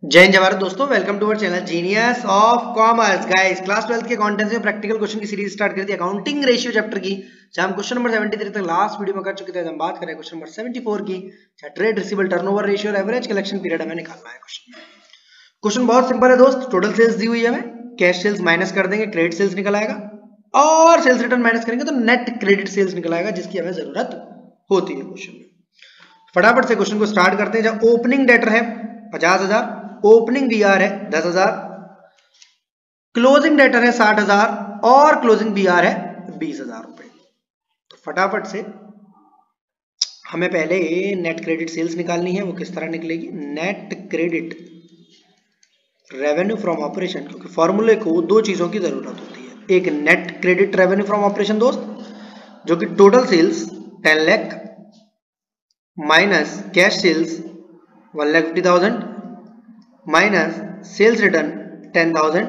जय हिंद जवाहर दोस्तों, welcome to our channel genius of commerce. Guys, class 12 के अकाउंटेंसी में प्रैक्टिकल क्वेश्चन की सीरीज स्टार्ट कर दी अकाउंटिंग रेशियो चैप्टर की, जहां हम क्वेश्चन नंबर 73 तक लास्ट वीडियो में कर चुके थे। हम बात करें क्वेश्चन नंबर 74 की, ट्रेड रिसीवेबल टर्नओवर रेशियो और एवरेज कलेक्शन पीरियड हमें निकालना है। क्वेश्चन बहुत सिंपल है दोस्त। टोटल सेल्स दी हुई है, हमें कैश सेल्स माइनस कर देंगे, क्रेडिट सेल्स निकल आएगा, और सेल्स रिटर्न माइनस करेंगे तो नेट क्रेडिट सेल्स निकल आएगा, जिसकी हमें जरूरत होती है क्वेश्चन में। फटाफट से क्वेश्चन को स्टार्ट करते हैं। जब ओपनिंग डेटर है 50,000, ओपनिंग बीआर है 10,000, क्लोजिंग डेटर है 60,000 और क्लोजिंग बीआर है 20,000 रुपए। तो फटाफट से हमें पहले नेट क्रेडिट सेल्स निकालनी है। वो किस तरह निकलेगी? Net credit revenue from operation, क्योंकि फॉर्मूले को दो चीजों की जरूरत होती है। एक net credit revenue from operation दोस्त, जो कि total sales 10 lakh minus cash sales 1,50,000 minus sales return 10,000,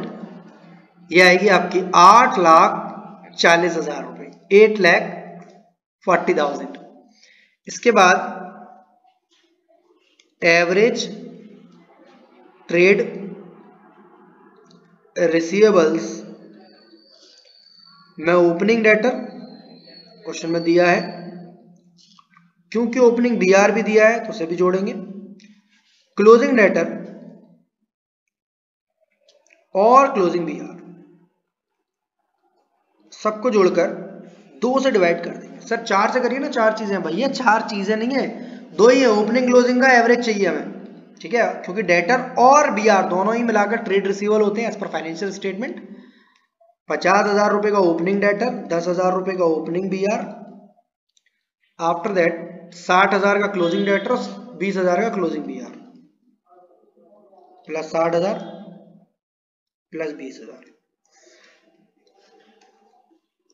ये आएगी आपकी 8,40,000 रुपए, 8,40,000। इसके बाद एवरेज ट्रेड रिसीवेबल्स में ओपनिंग डेटर क्वेश्चन में दिया है, क्योंकि ओपनिंग बीआर भी दिया है तो उसे भी जोड़ेंगे। क्लोजिंग डेटर और क्लोजिंग बीआर सबको जोड़कर 2 से डिवाइड कर देंगे। सर 4 से करिए ना, 4 चीजें भैया, 4 चीजें नहीं है, 2 ही है। ओपनिंग क्लोजिंग का एवरेज चाहिए हमें, ठीक है, क्योंकि डेटर और बीआर दोनों ही मिलाकर ट्रेड रिसीवेबल होते हैं एज पर फाइनेंशियल स्टेटमेंट। 50,000 रुपए का ओपनिंग डेटर, 10,000 रुपए का ओपनिंग बीआर, आफ्टर दैट 60,000 का क्लोजिंग डेटर, 20,000 का क्लोजिंग बीआर, प्लस 60,000 प्लस 20,000।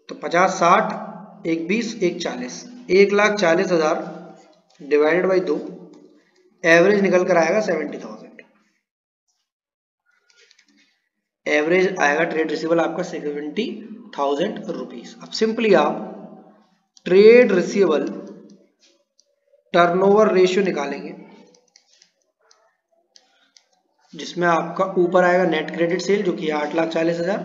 तो 50 60 एक 20 एक 40, 1,40,000 डिवाइडेड बाई 2, एवरेज निकल कर आएगा 70,000। एवरेज आएगा ट्रेड रिसीवेबल आपका 70,000 रुपीज। अब सिंपली आप ट्रेड रिसीवेबल टर्नओवर रेशियो निकालेंगे, जिसमें आपका ऊपर आएगा नेट क्रेडिट सेल जो कि 8,40,000,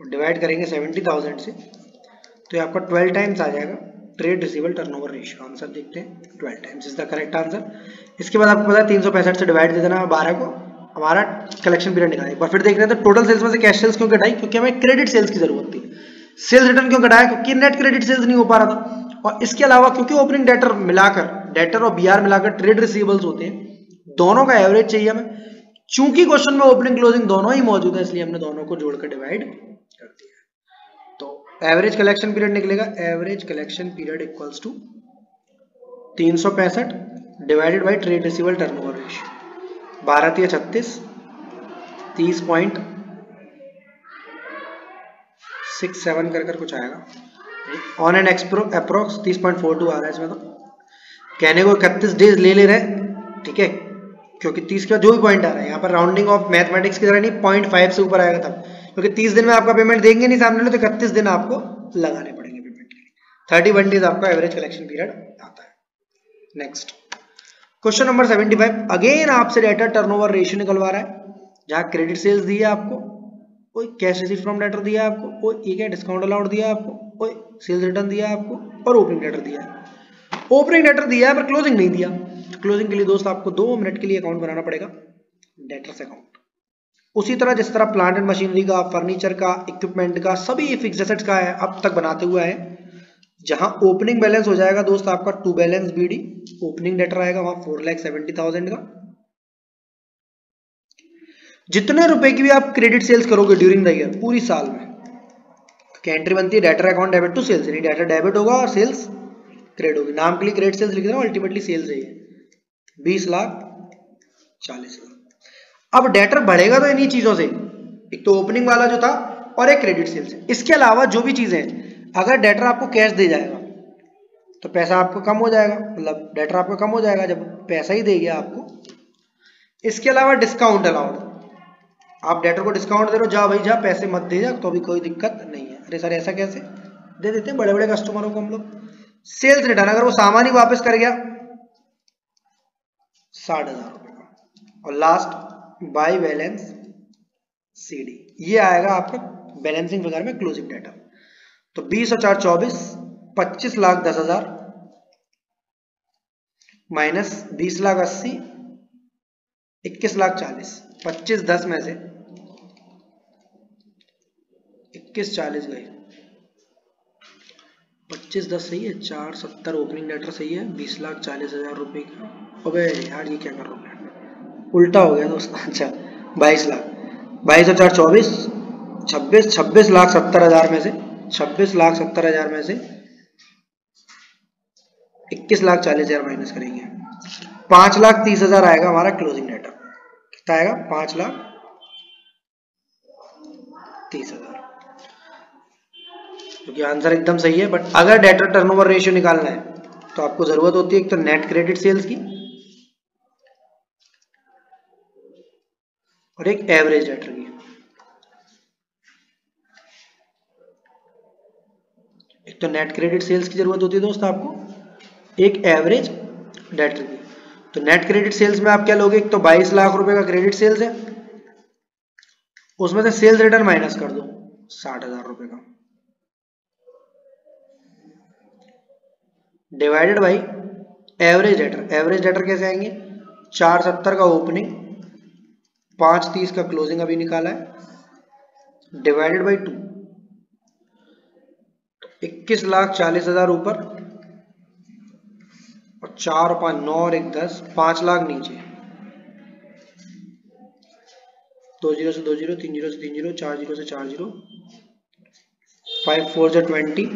डिवाइड करेंगे 70,000 से, तो ये आपका 12 टाइम्स आ जाएगा trade receivable turnover ratio. Answer देखते हैं, 12 times is the correct answer. इसके बाद आपको पता है 365 से डिवाइड दे देना 12 को, हमारा कलेक्शन पीरियड निकाला। एक बार फिर देख रहे हैं तो टोटल सेल्स में से कैश सेल्स क्यों घटाई? क्योंकि हमें क्रेडिट सेल्स की जरूरत थी। सेल्स रिटर्न क्यों घटाया? क्योंकि नेट क्रेडिट सेल्स नहीं हो पा रहा था। और इसके अलावा क्योंकि ओपनिंग डेटर मिलाकर, डेटर और बीआर मिलाकर ट्रेड रिसीवेबल्स होते हैं, दोनों का एवरेज चाहिए हमें। चूंकि क्वेश्चन में ओपनिंग क्लोजिंग दोनों ही मौजूद है, इसलिए हमने दोनों को जोड़कर डिवाइड कर दिया। तो एवरेज कलेक्शन पीरियड निकलेगा, average collection period equals to 365 divided by trade receivable turnover ratio, 12 × 36 30.67 कर कुछ आएगा। ऑन एंड अप्रोक्स 30.42 आ रहा है इसमें। तो कहने को 31 डेज ले रहे हैं, ठीक है, क्योंकि 30 का जो भी पॉइंट आ रहा है यहाँ पर राउंडिंग ऑफ मैथमेटिक्स की तरह नहीं, 0.5 से ऊपर आएगा तब, क्योंकि 30 दिन में आपका पेमेंट देंगे नहीं सामने तो 31 दिन आपको लगाने पड़ेंगे पेमेंट के लिए। 31 डेज आपका एवरेज कलेक्शन पीरियड आता है। नेक्स्ट क्वेश्चन नंबर 75, अगेन आपसे डेटर टर्नओवर रेशियो निकलवा रहा है, जहां क्रेडिट सेल्स दी है आपको, कोई कैश रिसीट फ्रॉम डेटर दिया है आपको, कोई एक डिस्काउंट अलाउड दिया है आपको, कोई सेल्स रिटर्न दिया है आपको, और ओपनिंग डेटर दिया है। ओपनिंग डेटर दिया है पर क्लोजिंग नहीं दिया। क्लोजिंग के लिए दोस्त आपको 2 मिनट के लिए अकाउंट बनाना पड़ेगा, डेटर्स अकाउंट। उसी तरह जिस तरह प्लांट एंड मशीनरी का, फर्नीचर का, इक्विपमेंट का, सभी फिक्स्ड एसेट्स का है अब तक बनाते हुए आए। जहां ओपनिंग बैलेंस हो जाएगा दोस्त आपका to balance BD, opening debtor आएगा वहां 4,70,000 का। जितने रुपए की भी आप क्रेडिट सेल्स करोगे ड्यूरिंग द ईयर, पूरी साल में, क्या एंट्री बनती है? Debtor account debit to sales, यानी डेटर डेबिट होगा और सेल्स क्रेडिट होगी। नाम के लिए क्रेडिट सेल्स लिख रहा हूं, अल्टीमेटली सेल्स है ये 20,40,000। अब डेटर बढ़ेगा तो इन्हीं चीजों से, एक तो ओपनिंग वाला जो था और एक क्रेडिट सेल्स। इसके अलावा जो भी चीजें, अगर डेटर आपको कैश दे जाएगा तो पैसा आपको कम हो जाएगा, मतलब डेटर आपको कम हो जाएगा जब पैसा ही दे गया आपको। इसके अलावा डिस्काउंट अलाउड, आप डेटर को डिस्काउंट दे रहे हो, जा भाई जा, पैसे मत दे जा, तो अभी कोई दिक्कत नहीं है। अरे सर ऐसा कैसे? दे देते हैं बड़े बड़े कस्टमरों को हम लोग। सेल्स रिटर्न, अगर वो सामान ही वापस कर गया 60,000 रुपए का। और लास्ट बाय बैलेंस CD, ये आएगा आपका बैलेंसिंग फिगर में क्लोजिंग डेटा। तो 20 और 4 24, 25,10,000 माइनस 20,80, 21,40, 25 10 में से 21 40 गए, 25 10 सही है, 470 ओपनिंग लेटर सही है, 20,40,000 रुपए का। अबे यार ये क्या कर रहा हूँ, उल्टा हो गया दोस्त। अच्छा 22 लाख, 22 और 4 24, 26,70,000 में से 26,70,000 में से 21,40,000 माइनस करेंगे, 5,30,000 आएगा हमारा क्लोजिंग डेटा। कितना आएगा? 5,30,000। क्योंकि आंसर एकदम सही है। बट अगर डेटर टर्नओवर रेशियो निकालना है तो आपको जरूरत होती है एक तो नेट क्रेडिट सेल्स की और एक एवरेज डेटर की। एक तो नेट क्रेडिट सेल्स की जरूरत होती है दोस्त आपको, एक एवरेज डेटर की। तो नेट क्रेडिट सेल्स में आप क्या लोगे, एक तो 22 लाख रुपए का क्रेडिट सेल्स है, उसमें से सेल्स रिटर्न माइनस कर दो 60,000 रुपए का, divided by average debtor. Average debtor कैसे आएंगे, 470 का ओपनिंग, 530 का क्लोजिंग अभी निकाला है, डिवाइडेड बाई 2, 21,40,000 ऊपर और 4 5 9 और 1 10, 5 लाख नीचे, 2 0 से 2 0, 3 0 से 3 0, 4 0 से 4 0, 5 4 से 20,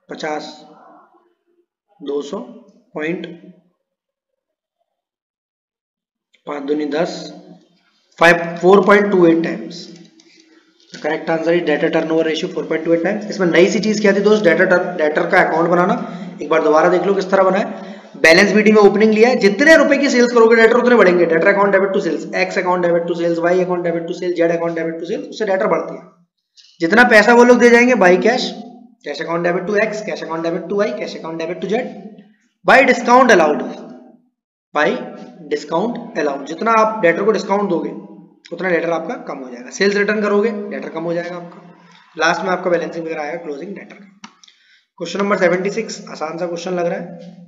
50, 200 पॉइंट, 5 दूनी 10, 4.28 times. Correct answer is debtor turnover ratio 4.28 times. इसमें नई सी चीज क्या थी दोस्त, डेटर का अकाउंट बनाना। एक बार दोबारा देख लो किस तरह बना है। बैलेंस बीटी में ओपनिंग लिया है, जितने रुपए की सेल्स करोगे डेटर उतने बढ़ेंगे। Debtor account debit to sales, X account debit to sales, Y account debit to sales, Z account debit to sales, उससे डेटर बढ़ती है। जितना पैसा वो लोग दे जाएंगे by cash, cash account debit to X, cash account debit to Y, cash account debit to Z, by discount allowed, by discount allowed. जितना आप डेटर को डिस्काउंट दोगे उतना डेटर आपका कम हो जाएगा। सेल्स रिटर्न करोगे डेटर कम हो जाएगा आपका। लास्ट में आपका बैलेंसिंग फिगर आएगा क्लोजिंग डेटर का। क्वेश्चन नंबर 76, आसान सा क्वेश्चन लग रहा है।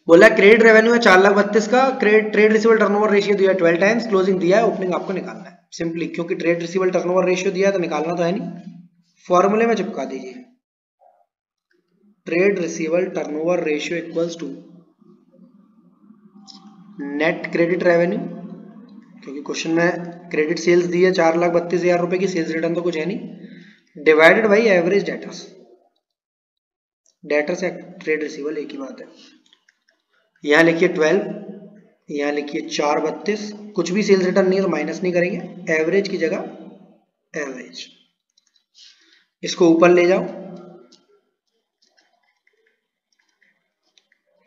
बोला क्रेडिट रेवेन्यू है 4,32,000 का, ट्रेड रिसीवेबल टर्नओवर रेशियो दिया है 12 टाइम्स, क्लोजिंग दिया है, ओपनिंग आपको निकालना है। सिंपली क्योंकि ट्रेड रिसीवेबल टर्नओवर रेशियो दिया है तो निकालना तो है नहीं, फॉर्मूले में चिपका दीजिए। Trade receivable turnover ratio equals to net credit revenue, क्योंकि क्वेश्चन में क्रेडिट सेल्स दी है 4,32,000 रुपए की, सेल्स रिटर्न तो कुछ है नहीं, divided by average debtors. Debtors या ट्रेड रिसीवेबल एक ही बात है। यहां लिखिए 12, यहां लिखिए 4,32, कुछ भी सेल्स रिटर्न नहीं है तो माइनस नहीं करेंगे, एवरेज की जगह एवरेज। इसको ऊपर ले जाओ,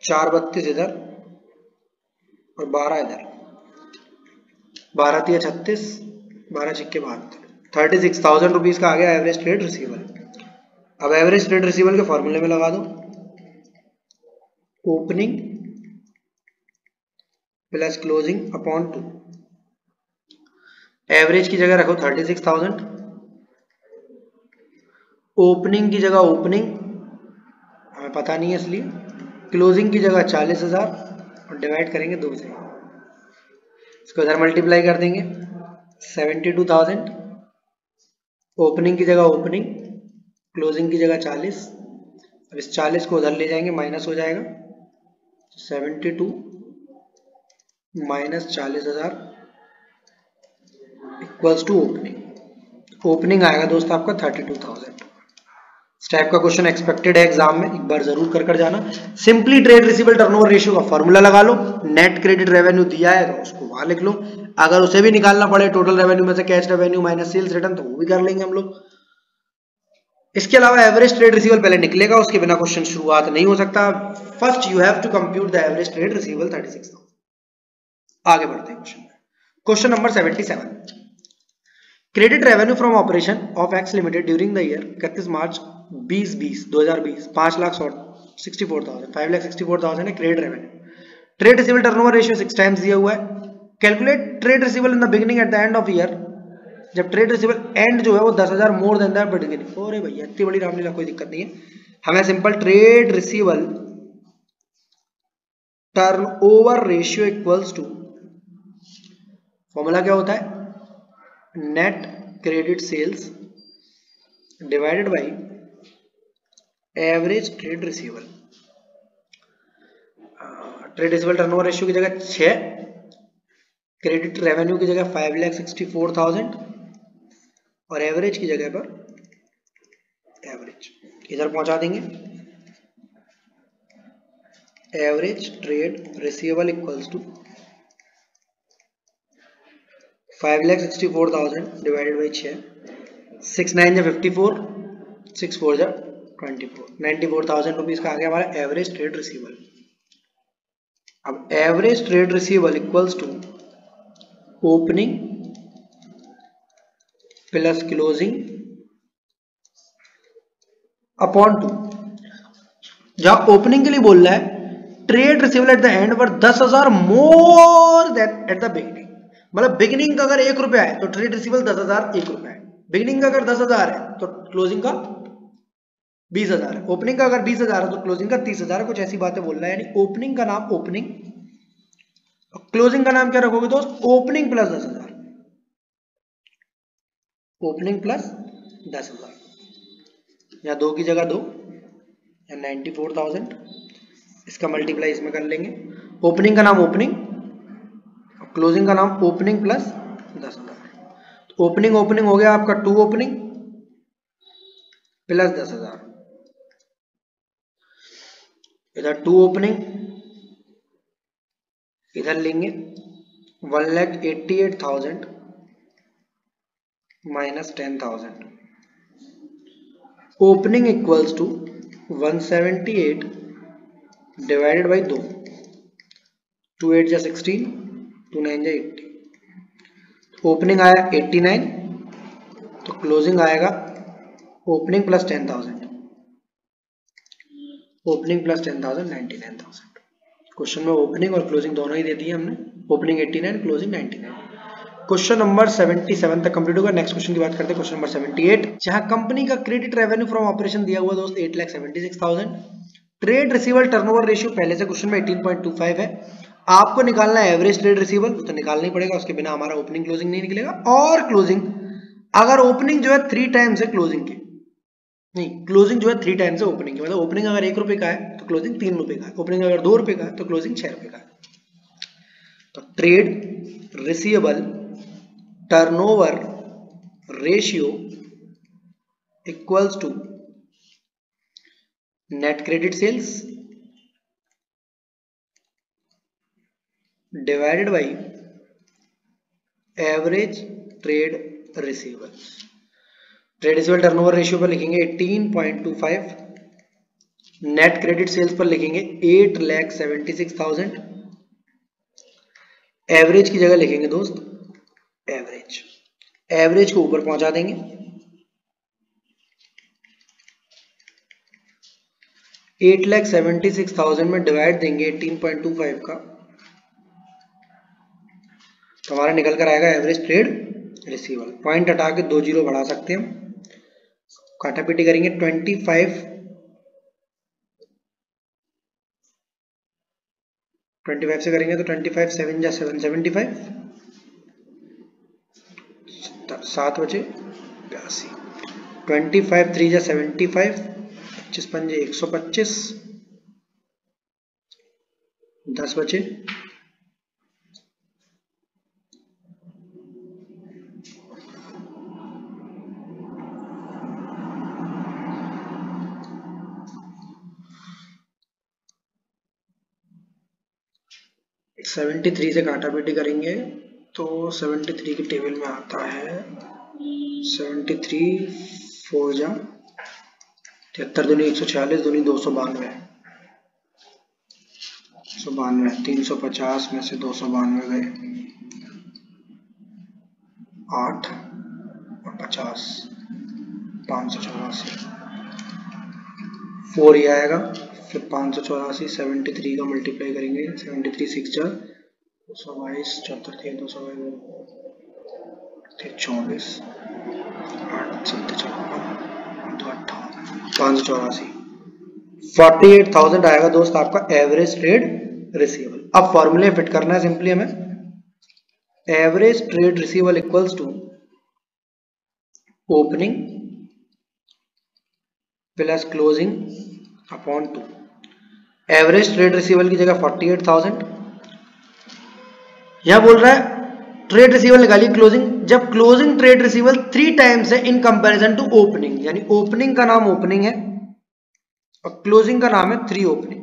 4,32 इधर और 12 इधर, 12 3 36, 12 6 72, 36,000 रुपीज का आ गया एवरेज ट्रेड रिसीवेबल। अब एवरेज ट्रेड रिसीवेबल के फॉर्मूले में लगा दो, opening plus closing upon 2। Average की जगह रखो 36,000, ओपनिंग की जगह ओपनिंग हमें पता नहीं है इसलिए, क्लोजिंग की जगह 40,000 और डिवाइड करेंगे 2 से। इसको इधर मल्टीप्लाई कर देंगे 72,000, ओपनिंग की जगह ओपनिंग, क्लोजिंग की जगह 40। अब इस 40 को उधर ले जाएंगे, माइनस हो जाएगा, 72 minus 40,000 equals to opening. Opening आएगा दोस्त आपका 32,000। इस टाइप का क्वेश्चन एक्सपेक्टेड है एग्जाम में, एक बार जरूर कर जाना। Simply trade receivable turnover ratio का फॉर्मूला लगा लो, नेट क्रेडिट रेवेन्यू दिया है तो उसको वहां लिख लो, अगर उसे भी निकालना पड़े टोटल रेवेन्यू में से cash revenue minus sales return तो वो भी कर लेंगे हम लोग। इसके अलावा एवरेज ट्रेड रिसीवेबल पहले निकलेगा, उसके बिना क्वेश्चन शुरुआत नहीं हो सकता। First you have to compute the average trade receivable 36,000। आगे बढ़ते हैं क्वेश्चन में। Question number 77, credit revenue from operation of X limited during the year 31 March 2020 5,64,000 5,64,000 है credit revenue. Trade receivable turnover ratio 6 times दिया हुआ है। Calculate trade receivable in the beginning at the end of year, जब trade receivable end जो है वो 10,000 more then that beginning. अरे भैया इतनी बड़ी रामलीला, कोई दिक्कत नहीं है, हमें simple trade receivable turnover ratio equals to, formula क्या होता है, net credit sales divided by average trade receivable. Trade receivable turnover ratio की जगह 6, क्रेडिट रेवेन्यू की जगह 5,64,000 और एवरेज की जगह पर एवरेज इधर पहुंचा देंगे। Average trade receivable equals to 5,64,000 divided by 6, 6 9 जा 54, 6 4 जा 24, 94,000 रुपीज का आ गया हमारा एवरेज ट्रेड रिसीवेबल। अब average trade receivable equals to opening plus closing upon 2। जहां ओपनिंग के लिए बोल रहा है trade receivable at the end पर 10,000 more than at the beginning, मतलब बिगिनिंग का अगर 1 रुपया है तो ट्रेड रिसीवेबल 10,000 1 रुपया है, बिगिनिंग का अगर 10,000 है तो क्लोजिंग का 20,000 है, ओपनिंग का अगर 20,000 है तो क्लोजिंग का 30,000 है। कुछ ऐसी बातें बोल रहा है, यानी ओपनिंग का नाम ओपनिंग, क्लोजिंग का नाम क्या रखोगे दोस्त, ओपनिंग प्लस 10,000, ओपनिंग प्लस 10,000, या 2 की जगह 2 या 94,000, इसका मल्टीप्लाई इसमें कर लेंगे। ओपनिंग का नाम ओपनिंग, क्लोजिंग का नाम ओपनिंग प्लस 10,000। तो ओपनिंग ओपनिंग हो गया आपका 2 ओपनिंग प्लस 10,000, इधर 2 ओपनिंग, इधर लेंगे 1,88,000 minus 10,000, opening equals to 178 divided by 2, 2 8 जा 16, 2 9 जा 80, ओपनिंग आया 89 तो क्लोजिंग आएगा opening plus 10,000, opening plus 10,000 99,000। Question में ओपनिंग और क्लोजिंग दोनों ही दे दी है हमने, ओपनिंग 89 क्लोजिंग 99। क्वेश्चन नंबर 77 तक कंप्लीट होगा। नेक्स्ट क्वेश्चन की बात करते हैं, क्वेश्चन नंबर 78, जहां कंपनी का क्रेडिट रेवेन्यू फ्रॉम ऑपरेशन दिया हुआ दोस्त 8,76,000, ट्रेड रिसीवेबल टर्नओवर रेशियो पहले से क्वेश्चन में 18.25 है, आपको निकालना है एवरेज ट्रेड रिसीवेबल, तो निकालना ही पड़ेगा, उसके बिना हमारा ओपनिंग क्लोजिंग नहीं निकलेगा। और क्लोजिंग, अगर ओपनिंग जो है 3 टाइम्स है क्लोजिंग के, नहीं क्लोजिंग जो है 3 टाइम्स है ओपनिंग की, मतलब ओपनिंग अगर 1 रुपए का है तो क्लोजिंग 3 रुपए का है, ओपनिंग अगर 2 रुपए का है तो क्लोजिंग 6 रुपए का है। तो trade receivable turnover ratio equals to net credit sales divided by average trade receivable. Trade receivable turnover ratio पर लिखेंगे 18.25, नेट क्रेडिट सेल्स पर लिखेंगे 8,76,000, एवरेज की जगह लिखेंगे दोस्त एवरेज, एवरेज को ऊपर पहुंचा देंगे, 8,76,000 में डिवाइड देंगे 18.25 का, तो हमारा निकल कर आएगा एवरेज ट्रेड रिसीवेबल। पॉइंट हटा के 2 जीरो बढ़ा सकते हैं, काटापीटी करेंगे 25 से करेंगे तो 25 7 जा 775, 7 बचे 82, 25 3 जा 75, 25 पंजे 125, 10 बचे 73 से काटापीटी करेंगे तो 73 के टेबल में आता है 73 4 जा 73 दूनी 146 दूनी 292, 350 में से 292 गए 8 और 50, 584, 4 ही आएगा, फिर 584 73 का मल्टीप्लाई करेंगे, 73 6 4 222 74 222 8 7 584 48,000 आएगा दोस्त आपका एवरेज ट्रेड रिसीवेबल। अब फॉर्मूले फिट करना है सिंपली हमें, average trade receivable equals to opening plus closing upon 2। Average trade receivable की जगह 48,000, यह बोल रहा है ट्रेड रिसीवेबल निकालिए क्लोजिंग, जब क्लोजिंग ट्रेड रिसीवेबल 3 टाइम्स है इन कंपैरिजन टू ओपनिंग, यानी ओपनिंग का नाम ओपनिंग है और क्लोजिंग का नाम है 3 ओपनिंग।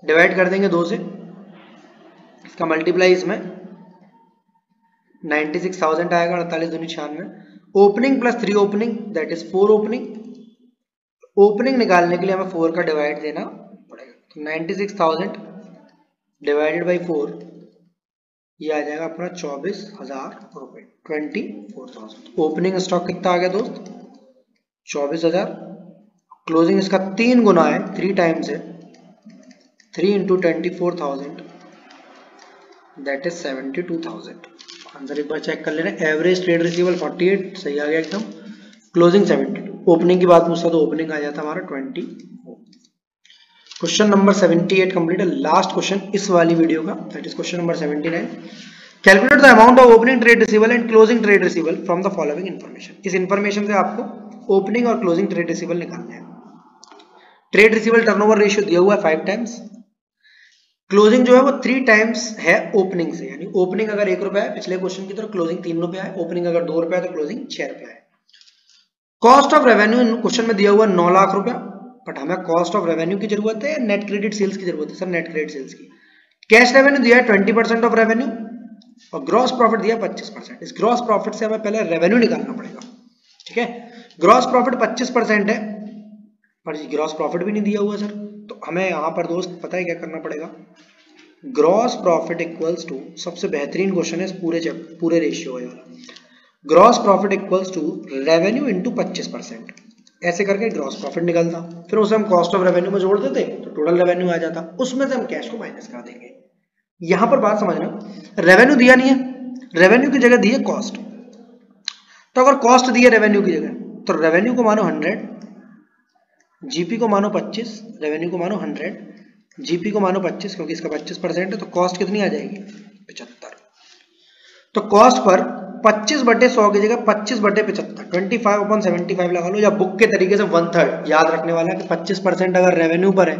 डिवाइड कर देंगे 2 से, इसका मल्टीप्लाई इसमें 96,000 आएगा, 48 दूनी 96, opening plus 3 opening that is 4 opening. Opening निकालने के लिए हमें 4 का डिवाइड देना पड़ेगा, तो 96,000 डिवाइडेड बाई 4 ये आ जाएगा अपना 24,000 रुपए, 24,000। ओपनिंग स्टॉक कितना आ गया दोस्त 24,000, क्लोजिंग इसका 3 गुना है, 3 टाइम्स है, 3 इंटू 24,000 दैट इज 72,000। आंसर एक बार चेक कर लेना, एवरेज ट्रेड रिसीवेबल 48 सही आ गया एकदम, क्लोजिंग 72, ओपनिंग की बात पूछता तो ओपनिंग आ जाता हमारा 24। क्वेश्चन नंबर 78 कंप्लीट है, लास्ट क्वेश्चन इस वाली वीडियो का, that is question number 79। Calculate the amount of opening trade receivable and closing trade receivable from the following information. इस इन्फॉर्मेशन से आपको ओपनिंग और क्लोजिंग ट्रेड रिसीवेबल निकालना है। ट्रेड रिसीवेबल टर्नओवर रेशियो दिया हुआ है 5 टाइम्स, क्लोजिंग जो है वो 3 टाइम्स है ओपनिंग से, यानी ओपनिंग अगर 1 रुपया है पिछले क्वेश्चन की तरह, क्लोजिंग 3 रुपया है, ओपनिंग अगर 2 रुपया है तो क्लोजिंग 6 रुपया है। कॉस्ट ऑफ रेवेन्यू क्वेश्चन में दिया हुआ 9 लाख रुपया, बट हमें कॉस्ट ऑफ रेवेन्यू की जरूरत है, नेट क्रेडिट सेल्स की जरूरत है, सर नेट क्रेडिट सेल्स की। कैश रेवेन्यू दिया है 20% ऑफ रेवेन्यू और ग्रॉस प्रॉफिट दिया 25%। इस ग्रॉस प्रॉफिट से हमें पहले रेवेन्यू निकालना पड़ेगा, ठीक है। ग्रॉस प्रॉफिट 25% है, पर ग्रॉस प्रॉफिट भी नहीं दिया हुआ सर, तो हमें यहाँ पर दोस्त पता है क्या करना पड़ेगा, ग्रॉस प्रॉफिट इक्वल्स टू, सबसे बेहतरीन क्वेश्चन है पूरे रेशियो वाला, gross profit equals to revenue into 25%, ऐसे करके ग्रॉस प्रॉफिट निकलता, फिर उसे हम कॉस्ट ऑफ रेवेन्यू में जोड़ देते तो टोटल रेवेन्यू आ जाता, उसमें से हम कैश को माइनस कर देंगे। यहां पर बात समझना, रेवेन्यू दिया नहीं है, रेवेन्यू की जगह दी है कॉस्ट, तो अगर कॉस्ट दी है रेवेन्यू की जगह तो रेवेन्यू को मानो 100, जीपी को मानो 25, रेवेन्यू को मानो 100, जीपी को मानो 25 क्योंकि इसका 25% है, तो कॉस्ट कितनी आ जाएगी 75। तो कॉस्ट पर 25/100 की जगह 25/75, 25/75 लगा लो, या बुक के तरीके से 1/3 याद रखने वाला है कि 25% अगर रेवेन्यू पर है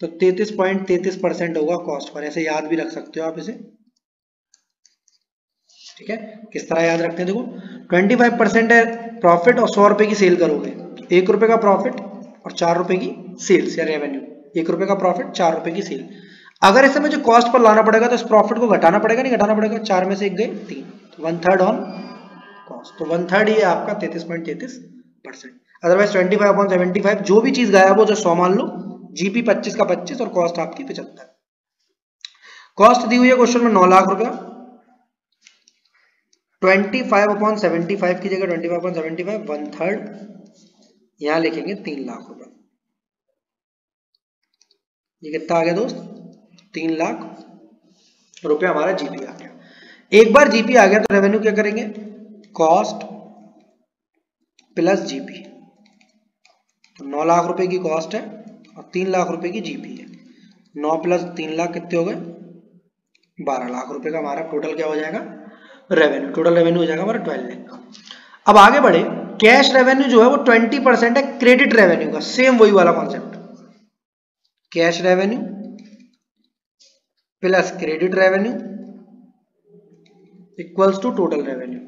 तो 33.33% होगा कॉस्ट पर, ऐसे याद भी रख सकते हो आप इसे, ठीक है। किस तरह याद रखते हैं, देखो 25% है प्रॉफिट और 100 रुपए की सेल करोगे, 1 रुपए का प्रॉफिट और 4 रुपए की सेल्स या रेवेन्यू, 1 रुपए का प्रॉफिट 4 रुपए की सेल। अगर इसे मुझे कॉस्ट पर लाना पड़ेगा तो इस प्रॉफिट को घटाना पड़ेगा, नहीं घटाना पड़ेगा, 4 में से 1 गए 3, तो 1/3 ऑन कॉस्ट, तो 1/3 ये आपका 33.33%। अदरवाइज 25/75 जो भी चीज गायब हो, जो 100 मान लो, जीपी 25 का 25 और कॉस्ट आपकी 75। कॉस्ट दी हुई है क्वेश्चन में 9 लाख रुपया, 25/75 की जगह 25/75 1/3 यहां लिखेंगे 3 लाख रुपया। ये कितना आ गया दोस्त 3 लाख रुपया हमारा जीपी आ गया। एक बार जीपी आ गया तो रेवेन्यू क्या करेंगे, कॉस्ट प्लस जीपी, तो 9 लाख रुपए की कॉस्ट है और 3 लाख रुपए की जीपी है, 9 प्लस 3 लाख कितने हो गए 12 लाख रुपए का हमारा टोटल क्या हो जाएगा रेवेन्यू, टोटल रेवेन्यू हो जाएगा हमारा 12 लाख का। अब आगे बढ़े, कैश रेवेन्यू जो है वो 20% है क्रेडिट रेवेन्यू का, सेम वही वाला concept, cash revenue plus credit revenue equals to total revenue.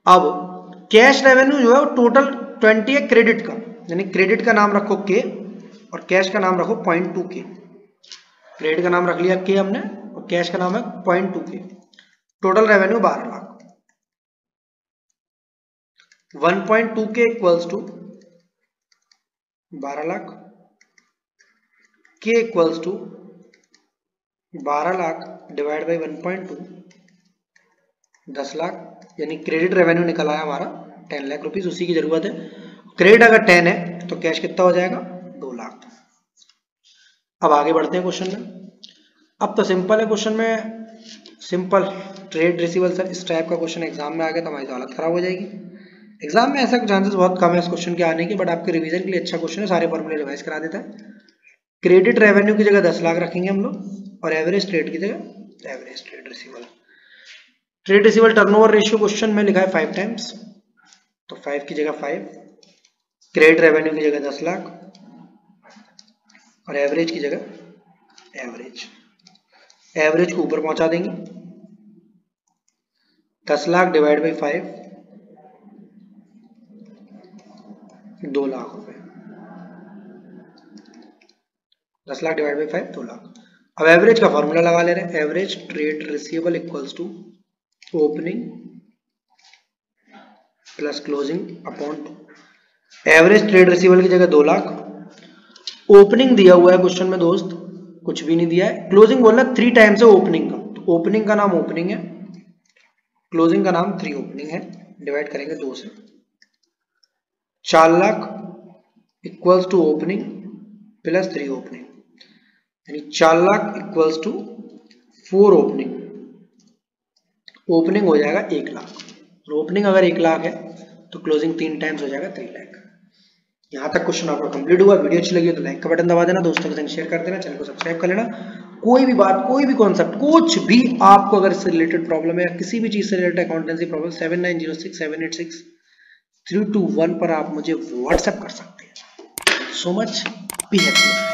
अब कैश रेवेन्यू जो है वो टोटल 20 है क्रेडिट का, यानी क्रेडिट का नाम रखो के और कैश का नाम रखो 0.2 के, क्रेडिट का नाम रख लिया के हमने और कैश का नाम है 0.2 के, टोटल रेवेन्यू 12 लाख, 1.2 के इक्वल्स टू 12 लाख, के equals to 12 lakh divide by 1.2 10 lakh, यानी क्रेडिट रेवेन्यू निकल आया हमारा 10 लाख रुपीज उसी की जरूरत है। क्रेडिट अगर 10 है तो कैश कितना हो जाएगा 2 लाख। अब आगे बढ़ते हैं क्वेश्चन में। अब तो सिंपल है क्वेश्चन में, सिंपल ट्रेड रिसीवेबल। सर इस टाइप का क्वेश्चन एग्जाम में आ गया तो हमारी तो हालत खराब हो जाएगी। एग्जाम में ऐसा चांसेस बहुत कम है इस क्वेश्चन के आने के, बट आपके रिवीजन के लिए अच्छा क्वेश्चन है, सारे फॉर्मूले रिवाइज करा देता है। क्रेडिट रेवेन्यू की जगह 10 लाख रखेंगे हम लोग और एवरेज ट्रेड की जगह average trade receivable. Trade receivable turnover ratio question में लिखा है 5 टाइम्स, तो 5 की जगह 5, क्रेडिट रेवेन्यू की जगह 10 लाख और एवरेज की जगह एवरेज। एवरेज को ऊपर पहुंचा देंगे, 10 लाख डिवाइड बाई 5 2 लाख रुपए। 10 लाख डिवाइड बाई 5 2 लाख। अब एवरेज का फॉर्मूला लगा ले रहे हैं, average trade receivable equals to opening plus closing upon 2। Average trade receivable की जगह 2 लाख, ओपनिंग दिया हुआ है क्वेश्चन में दोस्त, कुछ भी नहीं दिया है। क्लोजिंग बोला 3 टाइम्स है ओपनिंग का, तो ओपनिंग का नाम ओपनिंग है, क्लोजिंग का नाम 3 ओपनिंग है, डिवाइड करेंगे 2 से। 4 lakh equals to opening plus 3 opening, यानी 4 lakh equals to 4 opening. Opening हो जाएगा 1 लाख और ओपनिंग अगर 1 लाख है तो क्लोजिंग 3 टाइम्स हो जाएगा 3 लाख। यहाँ तक क्वेश्चन आपका कंप्लीट हुआ। वीडियो अच्छी लगी तो लाइक का बटन दबा देना, दोस्तों के संग शेयर कर देना, चैनल को सब्सक्राइब कर लेना। कोई भी बात, कोई भी कॉन्सेप्ट, कुछ भी आपको अगर इससे रिलेटेड प्रॉब्लम है या किसी भी चीज से रिलेटेड अकाउंटेंसी प्रॉब्लम 7906786321 पर आप मुझे व्हाट्सएप कर सकते हैं। So much, be happy.